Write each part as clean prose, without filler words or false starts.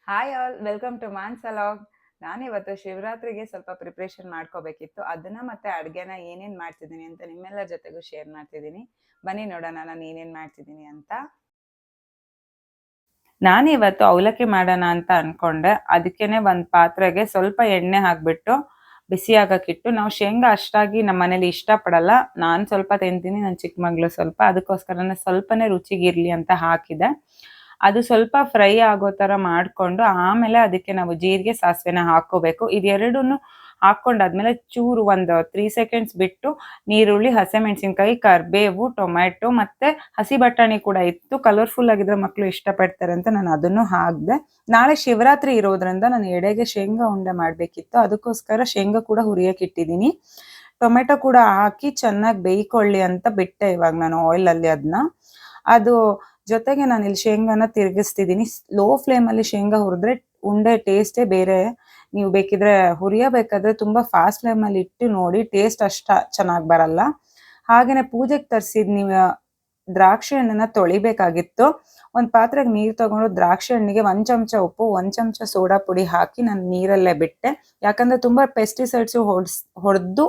Hi all, welcome to ಮಾನ್ಸಲಾಗ್. ನಾನಿವತ್ತು ಶಿವರಾತ್ರಿಗೆ ಸ್ವಲ್ಪ ಪ್ರಿಪ್ರೇಷನ್ ಮಾಡ್ಕೋಬೇಕಿತ್ತು. ಅದನ್ನ ಮತ್ತೆ ಅಡುಗೆನ ಏನೇನು ಮಾಡ್ತಿದ್ದೀನಿ ಅಂತ ನಿಮ್ಮೆಲ್ಲರ ಜೊತೆಗೂ ಶೇರ್ ಮಾಡ್ತಿದ್ದೀನಿ. ಬನ್ನಿ ನೋಡೋಣ ನಾನು ಏನೇನು ಮಾಡ್ತಿದ್ದೀನಿ ಅಂತ. ನಾನಿವತ್ತು ಅವಲಕ್ಕಿ ಮಾಡೋಣ ಅಂತ ಅನ್ಕೊಂಡೆ. ಅದಕ್ಕೇನೆ ಒಂದು ಪಾತ್ರೆಗೆ ಸ್ವಲ್ಪ ಎಣ್ಣೆ ಹಾಕ್ಬಿಟ್ಟು ಬಿಸಿ ಆಗಕ್ಕಿಟ್ಟು, ನಾವು ಶೇಂಗಾ ಅಷ್ಟಾಗಿ ನಮ್ಮ ಮನೇಲಿ ಇಷ್ಟಪಡಲ್ಲ. ನಾನು ಸ್ವಲ್ಪ ತಿಂತೀನಿ, ನನ್ನ ಚಿಕ್ಕ ಮಗಳು ಸ್ವಲ್ಪ, ಅದಕ್ಕೋಸ್ಕರನೇ ಸ್ವಲ್ಪನೇ ರುಚಿಗಿರ್ಲಿ ಅಂತ ಹಾಕಿದೆ. ಅದು ಸ್ವಲ್ಪ ಫ್ರೈ ಆಗೋ ಥರ ಮಾಡಿಕೊಂಡು ಆಮೇಲೆ ಅದಕ್ಕೆ ನಾವು ಜೀರಿಗೆ ಸಾಸಿವೆನ ಹಾಕ್ಕೋಬೇಕು. ಇದೆರಡನ್ನೂ ಹಾಕ್ಕೊಂಡಾದ್ಮೇಲೆ ಚೂರು ಒಂದು 3 ಸೆಕೆಂಡ್ಸ್ ಬಿಟ್ಟು ನೀರುಳ್ಳಿ, ಹಸಿಮೆಣಸಿನ್ಕಾಯಿ, ಕರಿಬೇವು, ಟೊಮ್ಯಾಟೊ ಮತ್ತು ಹಸಿ ಬಟಾಣಿ ಕೂಡ ಇತ್ತು. ಕಲರ್ಫುಲ್ ಆಗಿದ್ರೆ ಮಕ್ಕಳು ಇಷ್ಟಪಡ್ತಾರೆ ಅಂತ ನಾನು ಅದನ್ನು ಹಾಕಿದೆ. ನಾಳೆ ಶಿವರಾತ್ರಿ ಇರೋದ್ರಿಂದ ನಾನು ಎಡೆಗೆ ಶೇಂಗಾ ಉಂಡೆ ಮಾಡಬೇಕಿತ್ತು. ಅದಕ್ಕೋಸ್ಕರ ಶೇಂಗಾ ಕೂಡ ಹುರಿಯೋಕೆ ಇಟ್ಟಿದ್ದೀನಿ. ಟೊಮೆಟೊ ಕೂಡ ಹಾಕಿ ಚೆನ್ನಾಗಿ ಬೇಯ್ಕೊಳ್ಳಿ ಅಂತ ಬಿಟ್ಟೆ ಇವಾಗ ನಾನು ಆಯಿಲಲ್ಲಿ ಅದನ್ನ. ಅದು ಜೊತೆಗೆ ನಾನು ಇಲ್ಲಿ ಶೇಂಗಾನ ತಿರುಗಿಸ್ತಿದ್ದೀನಿ. ಲೋ ಫ್ಲೇಮಲ್ಲಿ ಶೇಂಗಾ ಹುರಿದ್ರೆ ಉಂಡೆ ಟೇಸ್ಟೇ ಬೇರೆ. ನೀವು ಬೇಕಿದ್ರೆ ಹುರಿಯಬೇಕಾದ್ರೆ ತುಂಬ ಫಾಸ್ಟ್ ಫ್ಲೇಮಲ್ಲಿ ಇಟ್ಟು ನೋಡಿ, ಟೇಸ್ಟ್ ಅಷ್ಟು ಚೆನ್ನಾಗಿ ಬರಲ್ಲ. ಹಾಗೆಯೇ ಪೂಜೆಗೆ ತರಿಸಿದ ನೀವು ದ್ರಾಕ್ಷಿ ಹಣ್ಣನ್ನು ತೊಳಿಬೇಕಾಗಿತ್ತು. ಒಂದು ಪಾತ್ರೆಗೆ ನೀರು ತಗೊಂಡು ದ್ರಾಕ್ಷಿ ಹಣ್ಣಿಗೆ 1 ಚಮಚ ಉಪ್ಪು, 1 ಚಮಚ ಸೋಡಾ ಪುಡಿ ಹಾಕಿ ನಾನು ನೀರಲ್ಲೇ ಬಿಟ್ಟೆ. ಯಾಕಂದರೆ ತುಂಬ ಪೆಸ್ಟಿಸೈಡ್ಸು ಹೊಡೆದು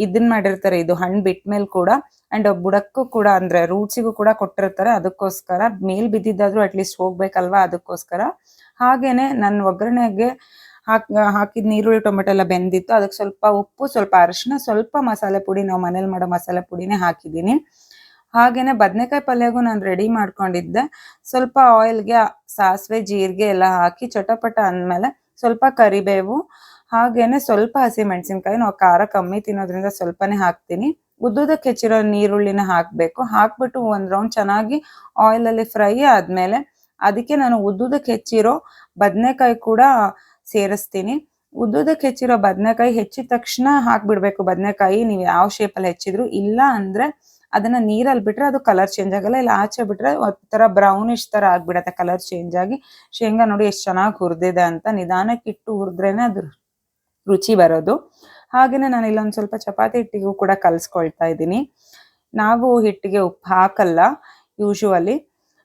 ಇದನ್ನ ಮಾಡಿರ್ತಾರೆ, ಇದು ಹಣ್ಣು ಬಿಟ್ಟ ಮೇಲೆ ಕೂಡ. ಆ್ಯಂಡ್ ಬುಡಕ್ಕೂ ಕೂಡ ಅಂದರೆ ರೂಟ್ಸಿಗೂ ಕೂಡ ಕೊಟ್ಟಿರ್ತಾರೆ. ಅದಕ್ಕೋಸ್ಕರ ಮೇಲ್ ಬಿದ್ದಿದ್ದಾದರೂ ಅಟ್ಲೀಸ್ಟ್ ಹೋಗ್ಬೇಕಲ್ವಾ, ಅದಕ್ಕೋಸ್ಕರ. ಹಾಗೆಯೇ ನನ್ನ ಒಗ್ಗರಣೆಗೆ ಹಾಕಿದ ನೀರುಳ್ಳಿ ಟೊಮೆಟೊ ಎಲ್ಲ ಬೆಂದಿತ್ತು. ಅದಕ್ಕೆ ಸ್ವಲ್ಪ ಉಪ್ಪು, ಸ್ವಲ್ಪ ಅರಿಶಿನ, ಸ್ವಲ್ಪ ಮಸಾಲೆ ಪುಡಿ, ನಾವು ಮನೇಲಿ ಮಾಡೋ ಮಸಾಲೆ ಪುಡಿನೇ ಹಾಕಿದ್ದೀನಿ. ಹಾಗೆಯೇ ಬದನೆಕಾಯಿ ಪಲ್ಯಗೂ ನಾನು ರೆಡಿ ಮಾಡ್ಕೊಂಡಿದ್ದೆ. ಸ್ವಲ್ಪ ಆಯಿಲ್ಗೆ ಸಾಸಿವೆ, ಜೀರಿಗೆ ಎಲ್ಲ ಹಾಕಿ ಚಟಪಟ ಅಂದಮೇಲೆ ಸ್ವಲ್ಪ ಕರಿಬೇವು, ಹಾಗೆಯೇ ಸ್ವಲ್ಪ ಹಸಿಮೆಣಸಿನ್ಕಾಯಿ. ನಾವು ಖಾರ ಕಮ್ಮಿ ತಿನ್ನೋದ್ರಿಂದ ಸ್ವಲ್ಪನೇ ಹಾಕ್ತೀನಿ. ಉದ್ದುದಕ್ಕೆ ಹೆಚ್ಚಿರೋ ನೀರುಳ್ಳಿನ ಹಾಕಬೇಕು. ಹಾಕ್ಬಿಟ್ಟು ಒಂದು ರೌಂಡ್ ಚೆನ್ನಾಗಿ ಆಯಿಲಲ್ಲಿ ಫ್ರೈ ಆದಮೇಲೆ ಅದಕ್ಕೆ ನಾನು ಉದ್ದುದಕ್ಕೆ ಹೆಚ್ಚಿರೋ ಬದನೆಕಾಯಿ ಕೂಡ ಸೇರಿಸ್ತೀನಿ. ಉದ್ದುದಕ್ಕೆ ಹೆಚ್ಚಿರೋ ಬದನೆಕಾಯಿ ಹೆಚ್ಚಿದ ತಕ್ಷಣ ಹಾಕ್ಬಿಡ್ಬೇಕು ಬದನೆಕಾಯಿ, ನೀವು ಯಾವ ಶೇಪಲ್ಲಿ ಹೆಚ್ಚಿದ್ರು. ಇಲ್ಲ ಅಂದರೆ ಅದನ್ನು ನೀರಲ್ಲಿ ಬಿಟ್ಟರೆ ಅದು ಕಲರ್ ಚೇಂಜ್ ಆಗಲ್ಲ, ಇಲ್ಲ ಆಚೆ ಬಿಟ್ಟರೆ ಒಂಥರ ಬ್ರೌನಿಶ್ ಥರ ಆಗಿಬಿಡತ್ತೆ ಕಲರ್ ಚೇಂಜ್ ಆಗಿ. ಶೇಂಗಾ ನೋಡಿ ಎಷ್ಟು ಚೆನ್ನಾಗಿ ಹುರಿದಿದೆ ಅಂತ. ನಿಧಾನಕ್ಕಿಟ್ಟು ಹುರಿದ್ರೇನೆ ಅದು ರುಚಿ ಬರೋದು. ಹಾಗೆಯೇ ನಾನು ಇಲ್ಲೊಂದು ಸ್ವಲ್ಪ ಚಪಾತಿ ಹಿಟ್ಟಿಗೂ ಕೂಡ ಕಲಿಸ್ಕೊಳ್ತಾ ಇದ್ದೀನಿ. ನಾವು ಹಿಟ್ಟಿಗೆ ಉಪ್ಪು ಹಾಕಲ್ಲ ಯೂಶುವಲಿ.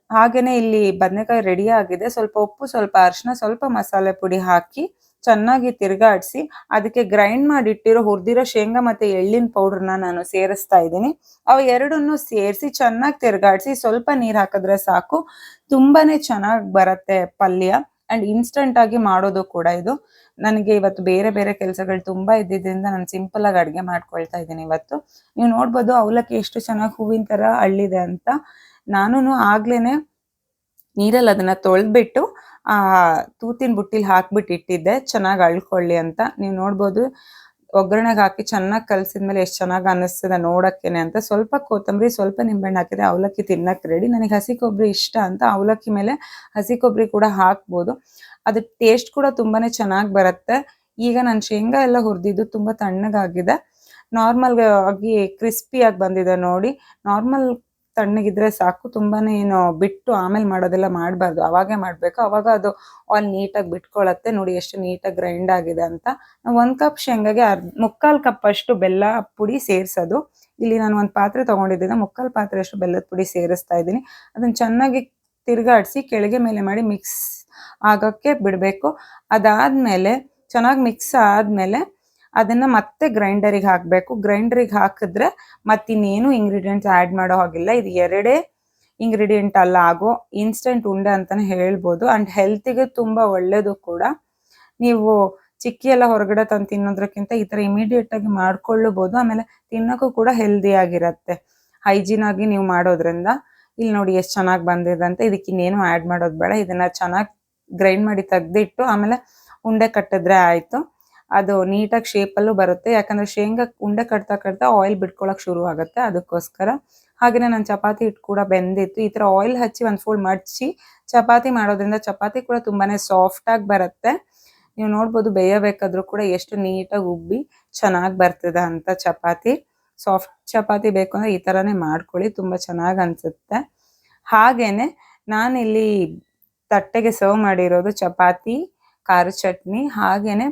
ಹಾಗೆಯೇ ಇಲ್ಲಿ ಬದನೆಕಾಯಿ ರೆಡಿ ಆಗಿದೆ. ಸ್ವಲ್ಪ ಉಪ್ಪು, ಸ್ವಲ್ಪ ಅರಿಶಿನ, ಸ್ವಲ್ಪ ಮಸಾಲೆ ಪುಡಿ ಹಾಕಿ ಚೆನ್ನಾಗಿ ತಿರುಗಾಡಿಸಿ ಅದಕ್ಕೆ ಗ್ರೈಂಡ್ ಮಾಡಿಟ್ಟಿರೋ ಹುರಿದಿರೋ ಶೇಂಗಾ ಮತ್ತು ಎಳ್ಳಿನ ಪೌಡ್ರನ್ನ ನಾನು ಸೇರಿಸ್ತಾ ಇದ್ದೀನಿ. ಅವು ಎರಡನ್ನೂ ಸೇರಿಸಿ ಚೆನ್ನಾಗಿ ತಿರುಗಾಡಿಸಿ ಸ್ವಲ್ಪ ನೀರು ಹಾಕಿದ್ರೆ ಸಾಕು. ತುಂಬಾ ಚೆನ್ನಾಗಿ ಬರುತ್ತೆ ಪಲ್ಯ. ಆ್ಯಂಡ್ ಇನ್ಸ್ಟೆಂಟಾಗಿ ಮಾಡೋದು ಕೂಡ ಇದು. ನನಗೆ ಇವತ್ತು ಬೇರೆ ಬೇರೆ ಕೆಲಸಗಳು ತುಂಬ ಇದ್ದಿದ್ದರಿಂದ ನಾನು ಸಿಂಪಲಾಗಿ ಅಡುಗೆ ಮಾಡ್ಕೊಳ್ತಾ ಇದ್ದೀನಿ ಇವತ್ತು. ನೀವು ನೋಡ್ಬೋದು ಅವಲಕ್ಕಿ ಎಷ್ಟು ಚೆನ್ನಾಗಿ ಹೂವಿನ ಥರ ಅಳ್ಳಿದೆ ಅಂತ. ನಾನು ಆಗ್ಲೇ ನೀರಲ್ಲಿ ಅದನ್ನು ತೊಳೆದ್ಬಿಟ್ಟು ತೂತಿನ ಬುಟ್ಟಿಲಿ ಹಾಕ್ಬಿಟ್ಟು ಇಟ್ಟಿದ್ದೆ ಚೆನ್ನಾಗಿ ಅಳ್ಕೊಳ್ಳಿ ಅಂತ. ನೀವು ನೋಡ್ಬೋದು ಒಗ್ಗರಣೆಗೆ ಹಾಕಿ ಚೆನ್ನಾಗಿ ಕಲಸಿದ್ಮೇಲೆ ಎಷ್ಟು ಚೆನ್ನಾಗಿ ಅನ್ನಿಸ್ತದೆ ನೋಡೋಕ್ಕೇನೆ ಅಂತ. ಸ್ವಲ್ಪ ಕೊತ್ತಂಬರಿ, ಸ್ವಲ್ಪ ನಿಂಬೆಹಣ್ಣು ಹಾಕಿದ್ರೆ ಅವಲಕ್ಕಿ ತಿನ್ನಕ್ಕೆ ರೆಡಿ. ನನಗೆ ಹಸಿ ಕೊಬ್ಬರಿ ಇಷ್ಟ ಅಂತ ಅವಲಕ್ಕಿ ಮೇಲೆ ಹಸಿ ಕೊಬ್ಬರಿ ಕೂಡ ಹಾಕ್ಬೋದು. ಅದು ಟೇಸ್ಟ್ ಕೂಡ ತುಂಬಾ ಚೆನ್ನಾಗಿ ಬರುತ್ತೆ. ಈಗ ನಾನು ಶೇಂಗಾ ಎಲ್ಲ ಹುರಿದಿದ್ದು ತುಂಬ ತಣ್ಣಗಾಗಿದೆ. ಆಗಿ ಕ್ರಿಸ್ಪಿಯಾಗಿ ಬಂದಿದೆ ನೋಡಿ. ನಾರ್ಮಲ್ ತಣ್ಣಗಿದ್ರೆ ಸಾಕು. ತುಂಬಾ ಏನು ಬಿಟ್ಟು ಆಮೇಲೆ ಮಾಡೋದೆಲ್ಲ ಮಾಡಬಾರ್ದು, ಅವಾಗೇ ಮಾಡಬೇಕು. ಆವಾಗ ಅದು ಆಯಿಲ್ ನೀಟಾಗಿ ಬಿಟ್ಕೊಳ್ಳುತ್ತೆ. ನೋಡಿ ಎಷ್ಟು ನೀಟಾಗಿ ಗ್ರೈಂಡ್ ಆಗಿದೆ ಅಂತ. 1 ಕಪ್ ಶೇಂಗಾಗೆ 3/4 ಕಪ್ ಅಷ್ಟು ಬೆಲ್ಲ ಪುಡಿ ಸೇರಿಸೋದು. ಇಲ್ಲಿ ನಾನು ಒಂದು ಪಾತ್ರೆ ತೊಗೊಂಡಿದ್ದೀನಿ, 3/4 ಪಾತ್ರೆ ಅಷ್ಟು ಬೆಲ್ಲದ ಪುಡಿ ಸೇರಿಸ್ತಾ ಇದ್ದೀನಿ. ಅದನ್ನು ಚೆನ್ನಾಗಿ ತಿರುಗಾಡಿಸಿ ಕೆಳಗೆ ಮೇಲೆ ಮಾಡಿ ಮಿಕ್ಸ್ ಆಗೋಕ್ಕೆ ಬಿಡಬೇಕು. ಅದಾದಮೇಲೆ ಚೆನ್ನಾಗಿ ಮಿಕ್ಸ್ ಆದಮೇಲೆ ಅದನ್ನು ಮತ್ತೆ ಗ್ರೈಂಡರಿಗೆ ಹಾಕಬೇಕು. ಗ್ರೈಂಡರಿಗೆ ಹಾಕಿದ್ರೆ ಮತ್ತಿನ್ನೇನು ಇಂಗ್ರೀಡಿಯೆಂಟ್ಸ್ ಆ್ಯಡ್ ಮಾಡೋ ಹಾಗಿಲ್ಲ. ಇದು ಎರಡೇ ಇಂಗ್ರೀಡಿಯೆಂಟ್ ಅಲ್ಲ, ಆಗೋ ಇನ್ಸ್ಟೆಂಟ್ ಉಂಡೆ ಅಂತಲೇ ಹೇಳ್ಬೋದು. ಆ್ಯಂಡ್ ಹೆಲ್ತಿಗೆ ತುಂಬ ಒಳ್ಳೆಯದು ಕೂಡ. ನೀವು ಚಿಕ್ಕಿ ಎಲ್ಲ ಹೊರಗಡೆ ತಂದು ತಿನ್ನೋದ್ರಕ್ಕಿಂತ ಈ ಥರ ಇಮಿಡಿಯೇಟಾಗಿ ಮಾಡ್ಕೊಳ್ಳಬಹುದು. ಆಮೇಲೆ ತಿನ್ನೋಕ್ಕೂ ಕೂಡ ಹೆಲ್ದಿಯಾಗಿರುತ್ತೆ ಹೈಜೀನಾಗಿ ನೀವು ಮಾಡೋದ್ರಿಂದ. ಇಲ್ಲಿ ನೋಡಿ ಎಷ್ಟು ಚೆನ್ನಾಗಿ ಬಂದಿದೆ ಅಂತ. ಇದಕ್ಕೆ ಇನ್ನೇನು ಆ್ಯಡ್ ಮಾಡೋದು ಬೇಡ. ಇದನ್ನು ಚೆನ್ನಾಗಿ ಗ್ರೈಂಡ್ ಮಾಡಿ ತೆಗೆದಿಟ್ಟು ಆಮೇಲೆ ಉಂಡೆ ಕಟ್ಟಿದ್ರೆ ಆಯಿತು. ಅದು ನೀಟಾಗಿ ಶೇಪಲ್ಲೂ ಬರುತ್ತೆ. ಯಾಕಂದರೆ ಶೇಂಗಾ ಉಂಡೆ ಕಟ್ತಾ ಆಯಿಲ್ ಬಿಟ್ಕೊಳ್ಳೋಕೆ ಶುರು ಆಗುತ್ತೆ, ಅದಕ್ಕೋಸ್ಕರ. ಹಾಗೆಯೇ ನಾನು ಚಪಾತಿ ಹಿಟ್ಟು ಕೂಡ ಬೆಂದಿತ್ತು. ಈ ಥರ ಆಯಿಲ್ ಹಚ್ಚಿ ಒಂದು ಫೋಲ್ಡ್ ಮಡಚಿ ಚಪಾತಿ ಮಾಡೋದ್ರಿಂದ ಚಪಾತಿ ಕೂಡ ತುಂಬಾ ಸಾಫ್ಟಾಗಿ ಬರುತ್ತೆ. ನೀವು ನೋಡ್ಬೋದು ಬೇಯಬೇಕಾದ್ರೂ ಕೂಡ ಎಷ್ಟು ನೀಟಾಗಿ ಉಬ್ಬಿ ಚೆನ್ನಾಗಿ ಬರ್ತದೆ ಅಂತ ಚಪಾತಿ. ಸಾಫ್ಟ್ ಚಪಾತಿ ಬೇಕು ಅಂದರೆ ಈ ಥರನೇ ಮಾಡ್ಕೊಳ್ಳಿ, ತುಂಬ ಚೆನ್ನಾಗಿ ಅನಿಸುತ್ತೆ. ಹಾಗೆಯೇ ನಾನಿಲ್ಲಿ ತಟ್ಟೆಗೆ ಸರ್ವ್ ಮಾಡಿರೋದು ಚಪಾತಿ, ಖಾರ ಚಟ್ನಿ, ಹಾಗೆಯೇ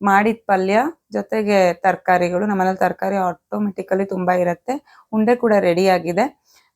ಮಾಡಿದ ಪಲ್ಯ, ಜೊತೆಗೆ ತರಕಾರಿಗಳು. ನಮ್ಮನೇಲಿ ತರಕಾರಿ ಆಟೋಮೆಟಿಕಲಿ ತುಂಬ ಇರುತ್ತೆ. ಉಂಡೆ ಕೂಡ ರೆಡಿ ಆಗಿದೆ.